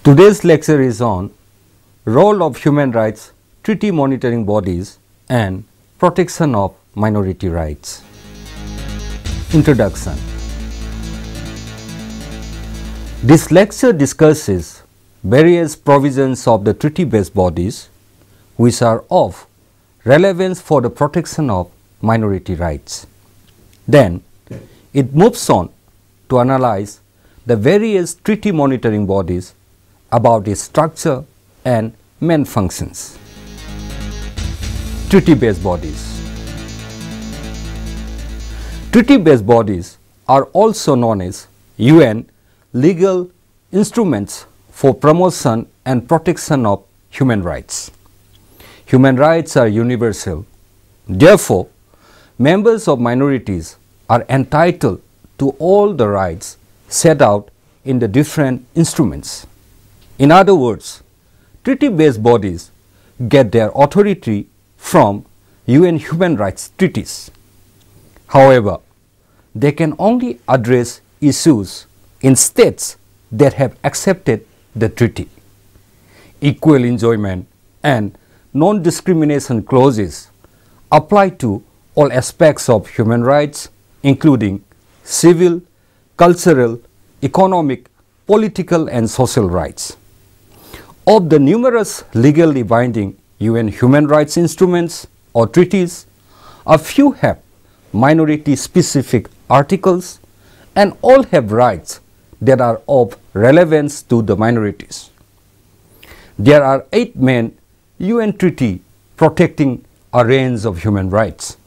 Today's lecture is on role of human rights, treaty monitoring bodies and protection of minority rights. Introduction. This lecture discusses various provisions of the treaty-based bodies which are of relevance for the protection of minority rights. Then it moves on to analyze the various treaty monitoring bodies about its structure and main functions. Treaty-based bodies. Treaty-based bodies are also known as UN legal instruments for promotion and protection of human rights. Human rights are universal. Therefore, members of minorities are entitled to all the rights set out in the different instruments. In other words, treaty-based bodies get their authority from UN human rights treaties. However, they can only address issues in states that have accepted the treaty. Equal enjoyment and non-discrimination clauses apply to all aspects of human rights, including civil, cultural, economic, political and social rights. Of the numerous legally binding UN human rights instruments or treaties, a few have minority-specific articles and all have rights that are of relevance to the minorities. There are 8 main UN treaties protecting a range of human rights.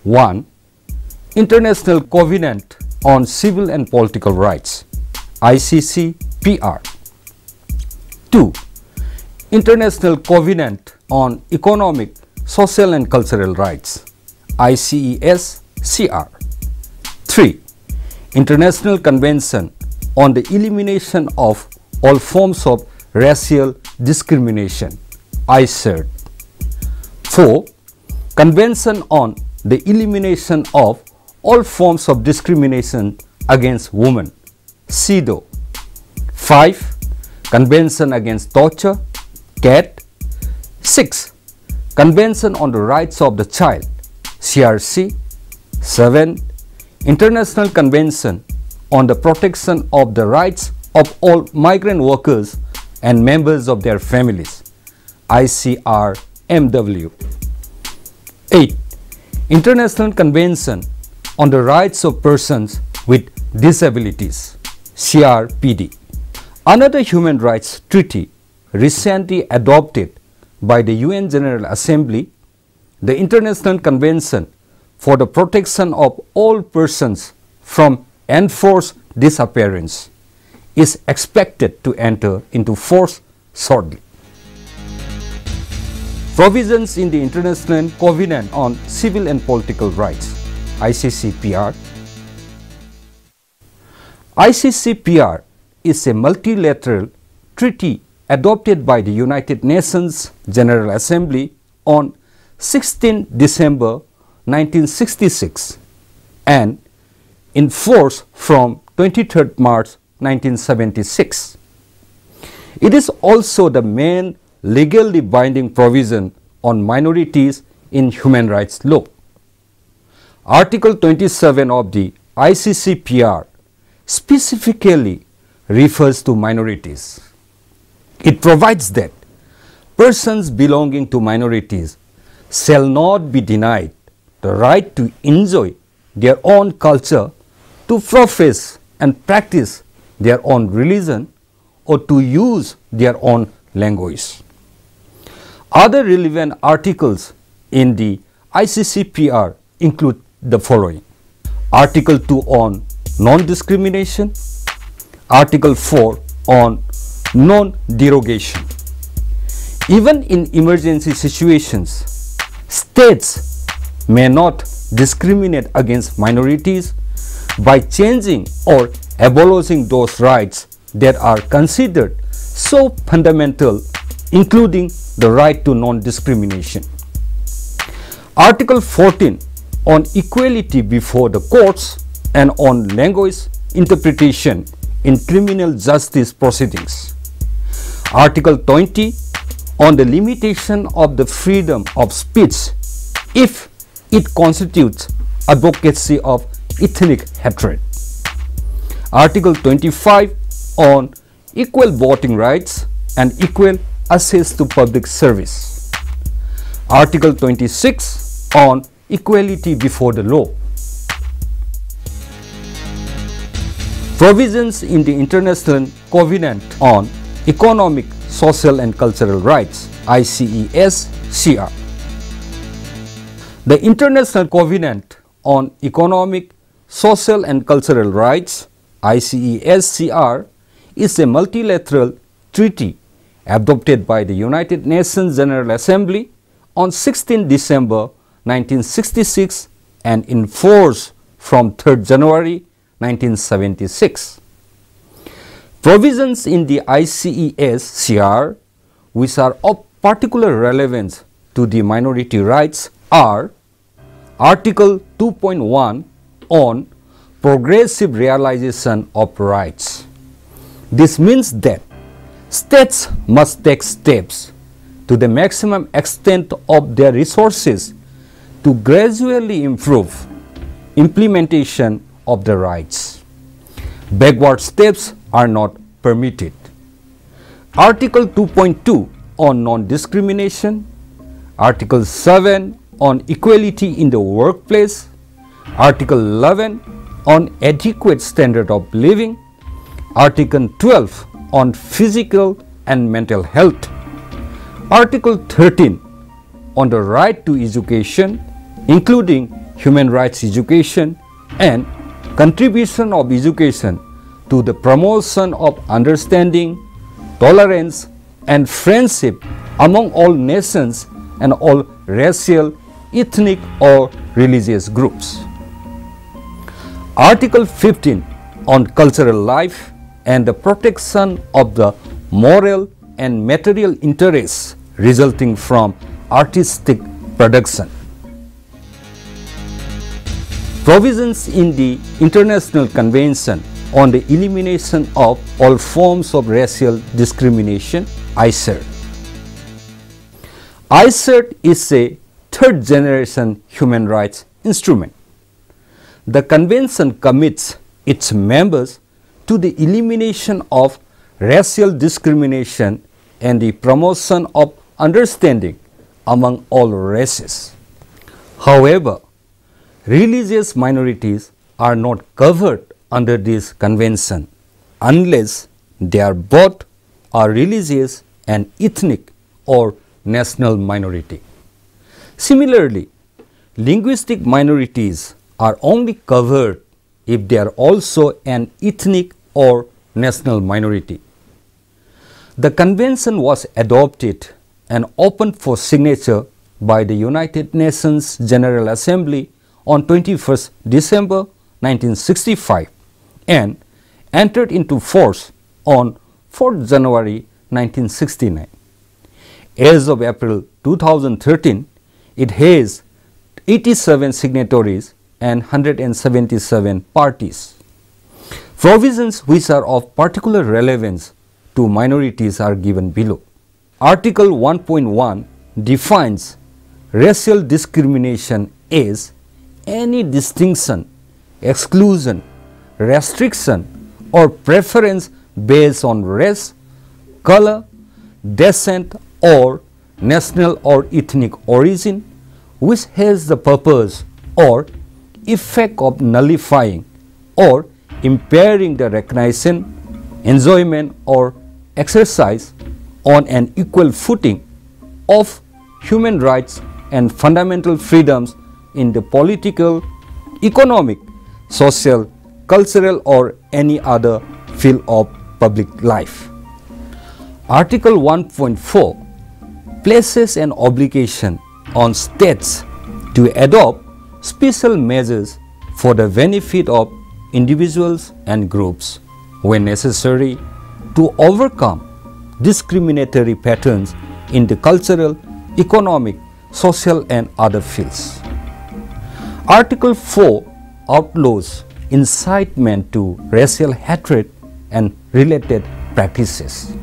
1. International Covenant on Civil and Political Rights, ICCPR. 2. International Covenant on Economic, Social and Cultural Rights, ICESCR. 3. International Convention on the Elimination of all forms of racial discrimination, ICERD. 4. Convention on the Elimination of all forms of discrimination against women, CEDAW. 5. Convention against torture, CAT. 6. Convention on the Rights of the Child, CRC. 7. International Convention on the Protection of the Rights of all Migrant Workers and Members of their Families, ICRMW. 8. International Convention on the Rights of Persons with Disabilities, CRPD. Another human rights treaty recently adopted by the UN General Assembly, the International Convention for the Protection of All Persons from Enforced Disappearance, is expected to enter into force shortly. Provisions in the International Covenant on Civil and Political Rights, ICCPR. ICCPR is a multilateral treaty adopted by the United Nations General Assembly on 16 December 1966 and in force from 23 March 1976. It is also the main legally binding provision on minorities in human rights law. Article 27 of the ICCPR specifically refers to minorities. It provides that persons belonging to minorities shall not be denied the right to enjoy their own culture, to profess and practice their own religion, or to use their own language. Other relevant articles in the ICCPR include the following: Article 2 on non-discrimination, Article 4 on non-derogation. Even in emergency situations, states may not discriminate against minorities by changing or abolishing those rights that are considered so fundamental, including the right to non-discrimination. Article 14 on equality before the courts and on language interpretation in criminal justice proceedings. Article 20 on the limitation of the freedom of speech if it constitutes advocacy of ethnic hatred. Article 25 on equal voting rights and equal access to public service. Article 26 on equality before the law. Provisions in the International Covenant on Economic, Social and Cultural Rights, ICES-CR. The International Covenant on Economic, Social and Cultural Rights, ICES-CR, is a multilateral treaty adopted by the United Nations General Assembly on 16 December 1966 and in force from 3rd January 1976. Provisions in the ICES-CR which are of particular relevance to the minority rights are Article 2.1 on progressive realization of rights. This means that states must take steps to the maximum extent of their resources to gradually improve implementation of the rights. Backward steps are not permitted. Article 2.2 on non-discrimination, Article 7 on equality in the workplace, Article 11 on adequate standard of living, Article 12 on physical and mental health, Article 13 on the right to education, including human rights education and contribution of education to the promotion of understanding, tolerance and friendship among all nations and all racial, ethnic or religious groups. Article 15 on cultural life and the protection of the moral and material interests resulting from artistic production. Provisions in the International Convention on the Elimination of all forms of racial discrimination, ICER. ICER is a third generation human rights instrument. The convention commits its members to the elimination of racial discrimination and the promotion of understanding among all races. However, religious minorities are not covered under this convention unless they are both a religious and ethnic or national minority. Similarly, linguistic minorities are only covered if they are also an ethnic or national minority. The convention was adopted and opened for signature by the United Nations General Assembly on 21st December 1965 and entered into force on 4th January 1969. As of April 2013, it has 87 signatories and 177 parties. Provisions which are of particular relevance to minorities are given below. Article 1.1 defines racial discrimination as any distinction, exclusion, restriction or preference based on race, color, descent or national or ethnic origin, which has the purpose or effect of nullifying or impairing the recognition, enjoyment or exercise on an equal footing of human rights and fundamental freedoms in the political, economic, social, cultural or any other field of public life. Article 1.4 places an obligation on states to adopt special measures for the benefit of individuals and groups when necessary to overcome discriminatory patterns in the cultural, economic, social and other fields. Article 4 outlaws incitement to racial hatred and related practices.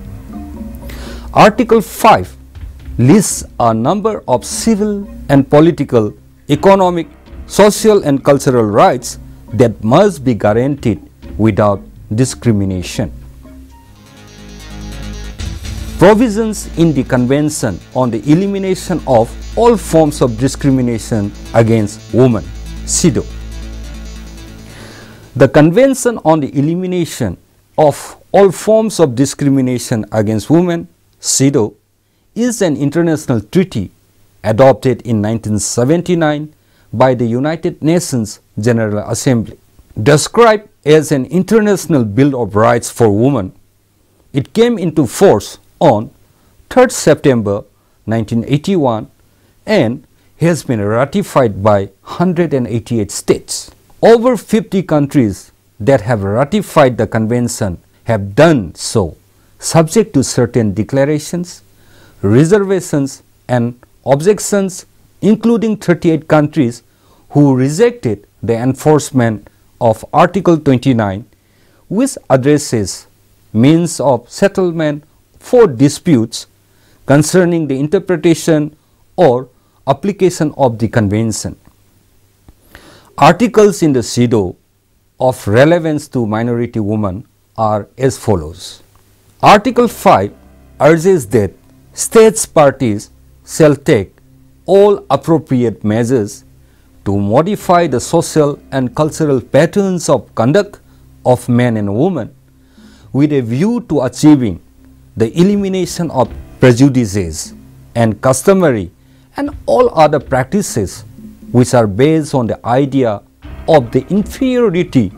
Article 5 lists a number of civil and political, economic, social and cultural rights that must be guaranteed without discrimination. Provisions in the Convention on the Elimination of all forms of discrimination against women, CEDAW. The Convention on the Elimination of all forms of discrimination against women, CEDAW, is an international treaty adopted in 1979 by the United Nations General Assembly. Described as an international Bill of Rights for Women, it came into force on 3rd September 1981 and has been ratified by 188 states. Over 50 countries that have ratified the convention have done so subject to certain declarations, reservations and objections, including 38 countries who rejected the enforcement of Article 29, which addresses means of settlement for disputes concerning the interpretation or application of the convention. Articles in the CEDAW of relevance to minority women are as follows. Article 5 urges that states parties shall take all appropriate measures to modify the social and cultural patterns of conduct of men and women with a view to achieving the elimination of prejudices and customary and all other practices which are based on the idea of the inferiority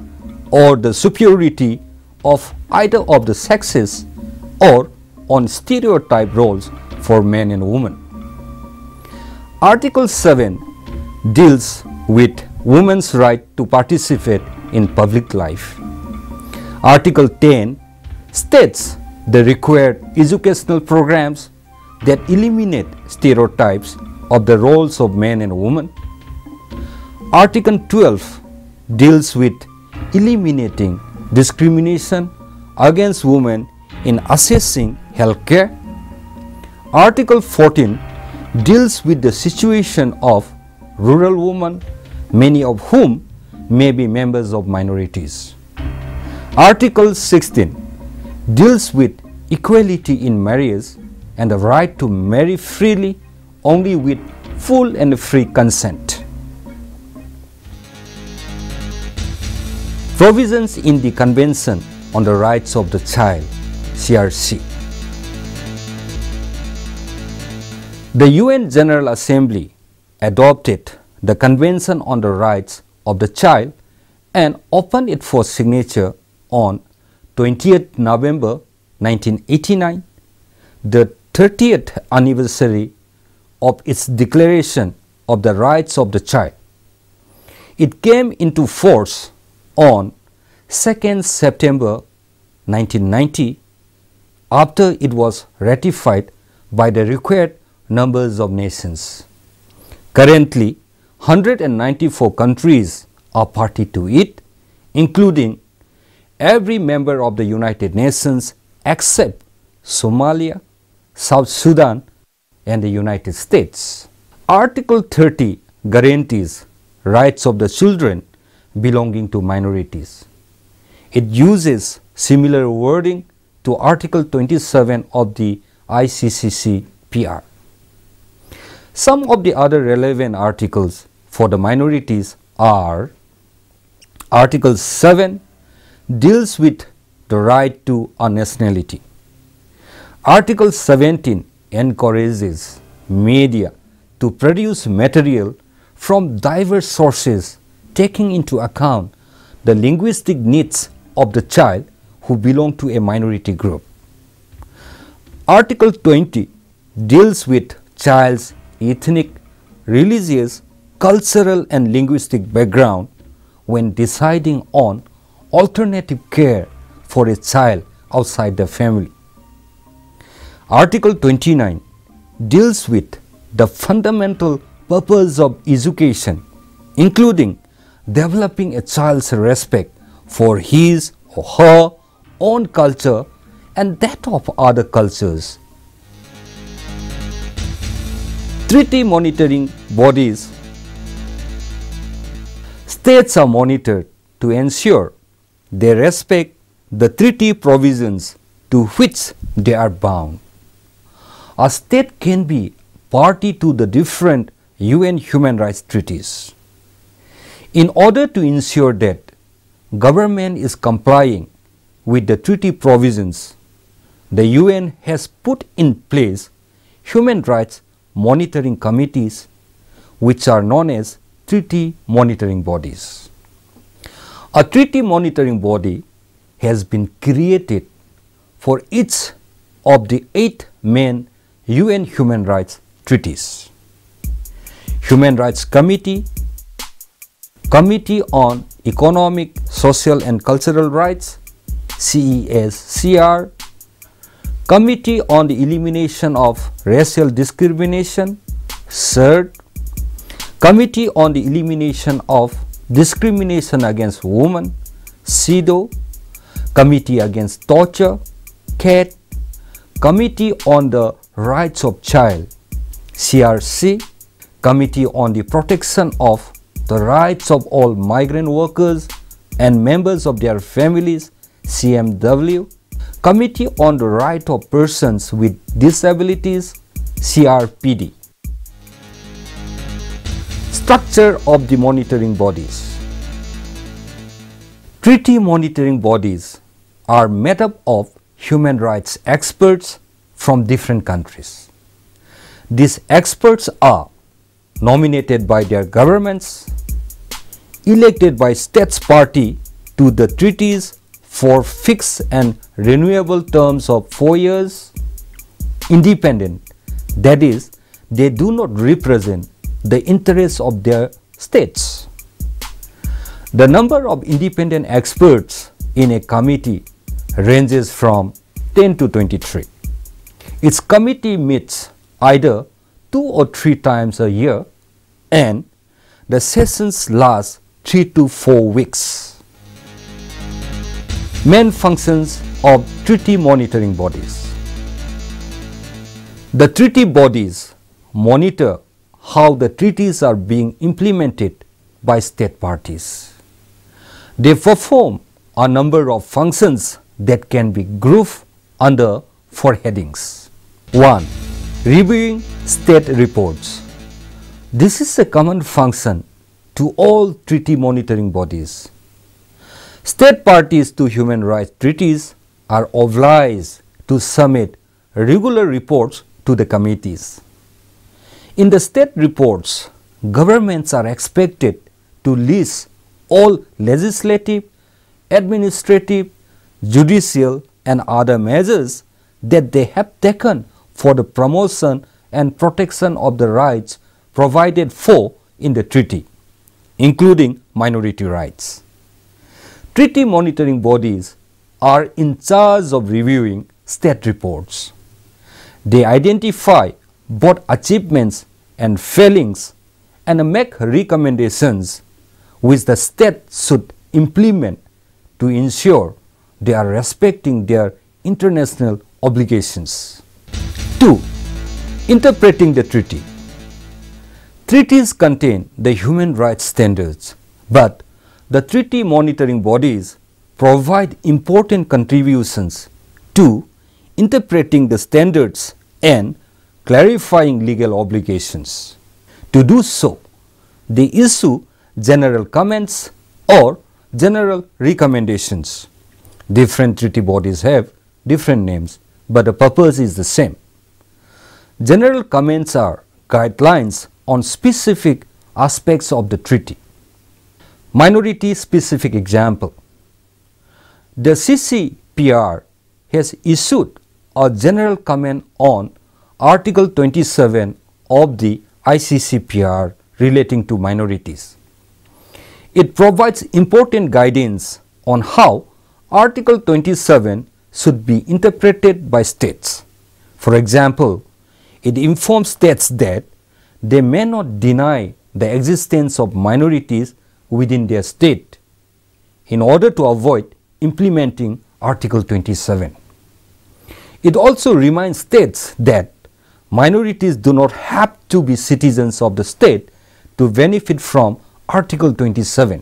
or the superiority of either of the sexes or on stereotype roles for men and women. Article 7 deals with women's right to participate in public life. Article 10 states the required educational programs that eliminate stereotypes of the roles of men and women. Article 12 deals with eliminating discrimination against women in assessing health care. Article 14 deals with the situation of rural women, many of whom may be members of minorities. Article 16 deals with equality in marriage and the right to marry freely only with full and free consent. Provisions in the Convention on the Rights of the Child, CRC. The UN General Assembly adopted the Convention on the Rights of the Child and opened it for signature on 20th November 1989, the 30th anniversary of its Declaration of the Rights of the Child. It came into force on 2nd September 1990 after it was ratified by the required numbers of nations. Currently, 194 countries are party to it, including every member of the United Nations except Somalia, South Sudan and the United States. Article 30 guarantees rights of the children belonging to minorities. It uses similar wording to Article 27 of the ICCPR. Some of the other relevant articles for the minorities are: Article 7 deals with the right to a nationality. Article 17 encourages media to produce material from diverse sources taking into account the linguistic needs of the child who belong to a minority group. Article 20 deals with child's ethnic, religious, cultural and linguistic background when deciding on alternative care for a child outside the family. Article 29 deals with the fundamental purpose of education, including developing a child's respect for his or her own culture and that of other cultures, treaty monitoring bodies. States are monitored to ensure they respect the treaty provisions to which they are bound. A state can be party to the different UN human rights treaties. In order to ensure that government is complying with the treaty provisions, the UN has put in place human rights monitoring committees, which are known as treaty monitoring bodies. A treaty monitoring body has been created for each of the 8 main UN human rights treaties. Human Rights Committee, Committee on Economic, Social and Cultural Rights, CESCR, Committee on the Elimination of Racial Discrimination, CERD, Committee on the Elimination of Discrimination Against Women, CEDAW, Committee Against Torture, CAT, Committee on the Rights of Child, CRC, Committee on the Protection of the Rights of All Migrant Workers and Members of Their Families, CMW, Committee on the Right of Persons with Disabilities, CRPD. Structure of the monitoring bodies. Treaty monitoring bodies are made up of human rights experts from different countries. These experts are nominated by their governments, elected by states party to the treaties for fixed and renewable terms of 4 years, independent, that is, they do not represent the interests of their states. The number of independent experts in a committee ranges from 10 to 23. Its committee meets either 2 or 3 times a year, and the sessions last 3 to 4 weeks. Main functions of treaty monitoring bodies. The treaty bodies monitor how the treaties are being implemented by state parties. They perform a number of functions that can be grouped under 4 headings. 1. Reviewing state reports. This is a common function to all treaty monitoring bodies. State parties to human rights treaties are obliged to submit regular reports to the committees. In the state reports, governments are expected to list all legislative, administrative, judicial and other measures that they have taken for the promotion and protection of the rights provided for in the treaty, including minority rights. Treaty monitoring bodies are in charge of reviewing state reports. They identify both achievements and failings and make recommendations which the state should implement to ensure they are respecting their international obligations. 2. Interpreting the treaty. Treaties contain the human rights standards, but the treaty monitoring bodies provide important contributions to interpreting the standards and clarifying legal obligations. To do so, they issue general comments or general recommendations. Different treaty bodies have different names, but the purpose is the same. General comments are guidelines on specific aspects of the treaty. Minority specific example. The CCPR has issued a general comment on Article 27 of the ICCPR relating to minorities. It provides important guidance on how Article 27 should be interpreted by states. For example, it informs states that they may not deny the existence of minorities within their state in order to avoid implementing Article 27. It also reminds states that minorities do not have to be citizens of the state to benefit from Article 27.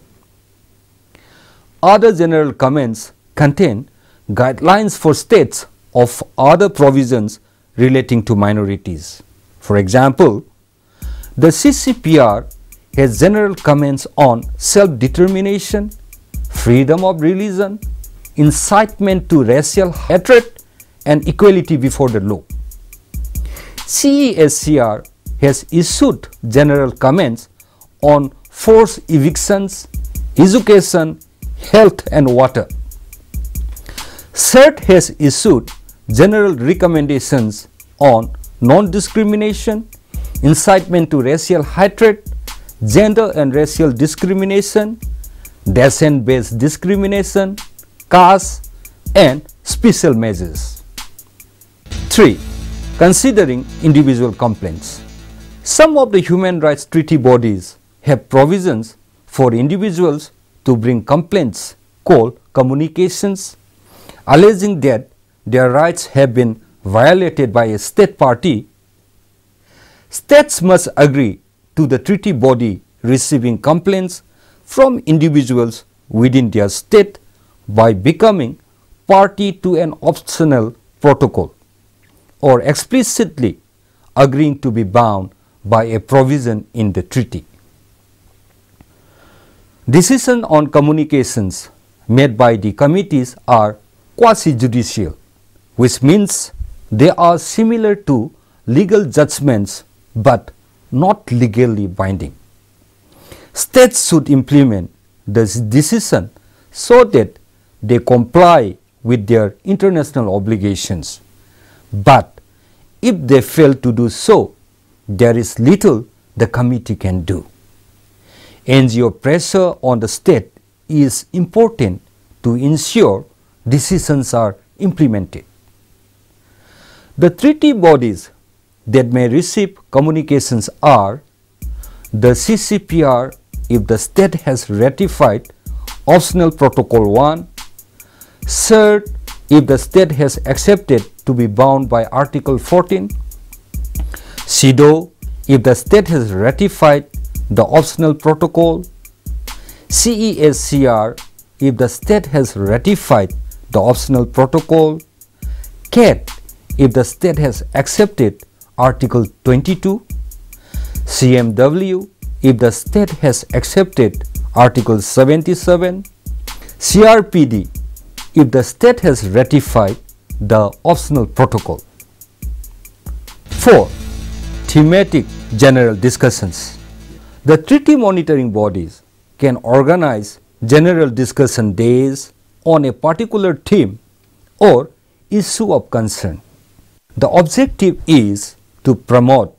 Other general comments contain guidelines for states of other provisions relating to minorities. For example, the CCPR has general comments on self-determination, freedom of religion, incitement to racial hatred, and equality before the law. CESCR has issued general comments on forced evictions, education, health and water. CERT has issued general recommendations on non-discrimination, incitement to racial hatred, gender and racial discrimination, descent-based discrimination, caste, and special measures. 3. Considering individual complaints. Some of the human rights treaty bodies have provisions for individuals to bring complaints called communications, alleging that their rights have been violated by a state party. States must agree to the treaty body receiving complaints from individuals within their state by becoming party to an optional protocol or explicitly agreeing to be bound by a provision in the treaty. Decisions on communications made by the committees are quasi-judicial, which means they are similar to legal judgments but not legally binding. States should implement this decision so that they comply with their international obligations. But if they fail to do so, there is little the committee can do. NGO pressure on the state is important to ensure decisions are implemented. The treaty bodies that may receive communications are the CCPR if the state has ratified Optional Protocol 1, CERT if the state has accepted to be bound by Article 14, CEDAW if the state has ratified the Optional Protocol, CESCR if the state has ratified the Optional Protocol, CAT if the state has accepted Article 22, CMW if the state has accepted Article 77, CRPD if the state has ratified the Optional Protocol. 4. Thematic general discussions. The treaty monitoring bodies can organize general discussion days on a particular theme or issue of concern. The objective is to promote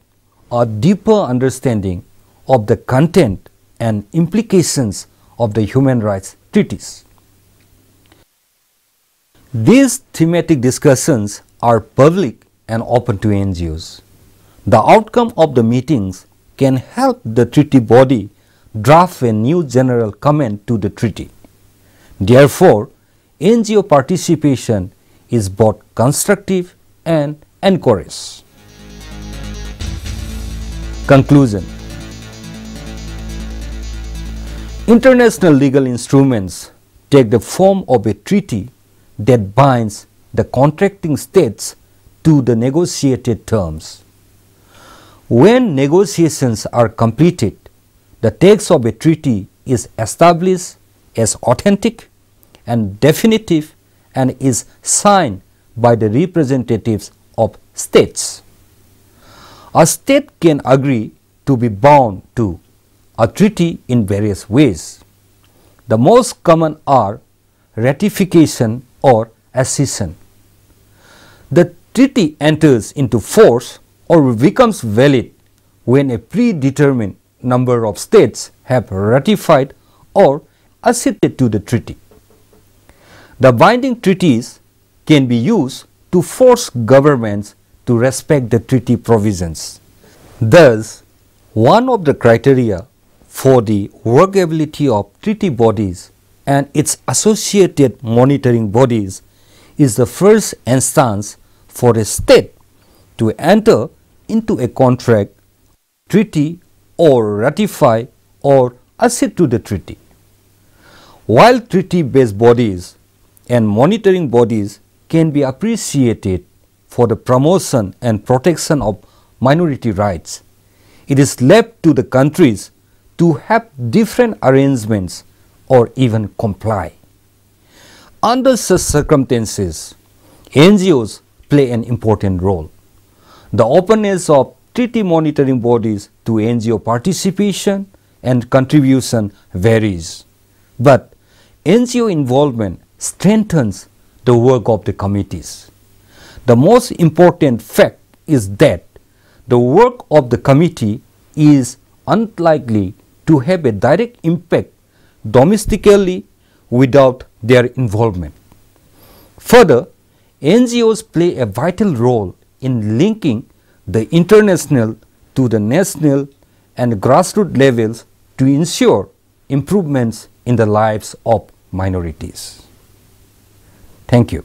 a deeper understanding of the content and implications of the human rights treaties. These thematic discussions are public and open to NGOs. The outcome of the meetings can help the treaty body draft a new general comment to the treaty. Therefore, NGO participation is both constructive and encouraged. Conclusion. International legal instruments take the form of a treaty that binds the contracting states to the negotiated terms. When negotiations are completed, the text of a treaty is established as authentic and definitive and is signed by the representatives of states. A state can agree to be bound to a treaty in various ways. The most common are ratification or accession. The treaty enters into force or becomes valid when a predetermined number of states have ratified or acceded to the treaty. The binding treaties can be used to force governments to respect the treaty provisions. Thus, one of the criteria for the workability of treaty bodies and its associated monitoring bodies is the first instance for a state to enter into a contract, treaty, or ratify or accede to the treaty. While treaty-based bodies and monitoring bodies can be appreciated for the promotion and protection of minority rights, it is left to the countries to have different arrangements or even comply. Under such circumstances, NGOs play an important role. The openness of treaty monitoring bodies to NGO participation and contribution varies, but NGO involvement strengthens the work of the committees. The most important fact is that the work of the committee is unlikely to have a direct impact domestically without their involvement. Further, NGOs play a vital role in linking the international to the national and grassroots levels to ensure improvements in the lives of minorities. Thank you.